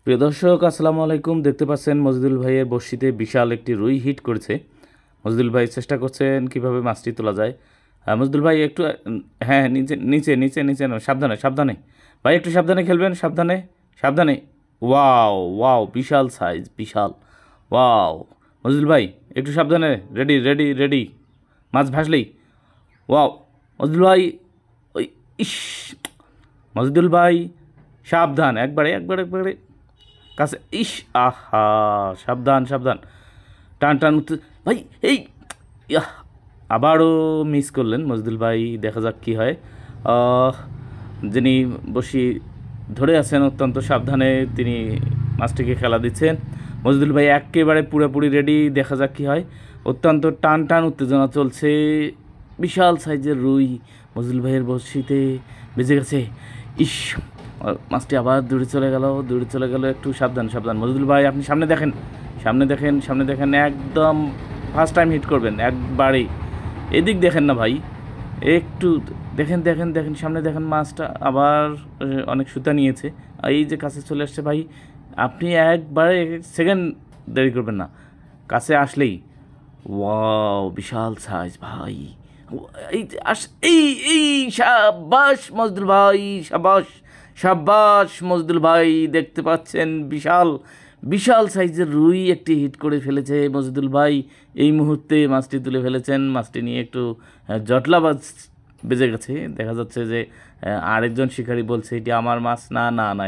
প্রিয় দর্শক আসসালামু আলাইকুম। দেখতে পাচ্ছেন মজিদুল ভাইয়ের বড়শিতে বিশাল একটি রুই হিট করেছে। মজিদুল ভাই চেষ্টা করছেন কিভাবে মাছটি তোলা যায়। মজিদুল ভাই একটু হ্যাঁ, নিচে নিচে নিচে নিচে না, সাবধানে সাবধানে ভাই, একটু সাবধানে খেলবেন, সাবধানে সাবধানে। ওয়াও ওয়াও, বিশাল সাইজ, বিশাল। ওয়াও মজিদুল ভাই, একটু সাবধানে, রেডি রেডি রেডি, মাছ ভাসলেই। ওয়াও মজিদুল ভাই, ওই ইস, মজিদুল ভাই সাবধান, একবারে একবারে একবারে কাছে। ইস, আহা, সাবধান সাবধান, টান টান উঠতে ভাই। এই ইয়াহ, আবারও মিস করলেন মজদুল ভাই। দেখা যাক কী হয়। যিনি বসি ধরে আছেন অত্যন্ত সাবধানে, তিনি মাছটিকে খেলা দিচ্ছেন। মজদুল ভাই একেবারে পুরোপুরি রেডি। দেখা যাক কী হয়। অত্যন্ত টান টান উত্তেজনা চলছে। বিশাল সাইজের রুই মজদুল ভাইয়ের বড়শিতে বেজে গেছে। ইস, মাছটি আবার দূরে চলে গেল, দূরে চলে গেল। একটু সাবধান সাবধান মজদুল ভাই, আপনি সামনে দেখেন, সামনে দেখেন, সামনে দেখেন। একদম ফার্স্ট টাইম হিট করবেন একবারেই। এদিক দেখেন না ভাই, একটু দেখেন দেখেন দেখেন, সামনে দেখেন। মাছটা আবার অনেক সুতা নিয়েছে। এই যে কাছে চলে আসছে ভাই, আপনি একবারে সেকেন্ড দেরি করবেন না, কাছে আসলেই। ওয়াও, বিশাল সাইজ ভাই। এই এই এই সাবাস মজদুল ভাই, সাবাস সাবাস মজদুল ভাই। দেখতে পাচ্ছেন বিশাল বিশাল সাইজের রুই একটি হিট করে ফেলেছে মজদুল ভাই। এই মুহূর্তে মাছটি তুলে ফেলেছেন। মাছটি নিয়ে একটু জটলা বেজে গেছে। দেখা যাচ্ছে যে আরেকজন শিকারী বলছে এটি আমার মাছ, না না না,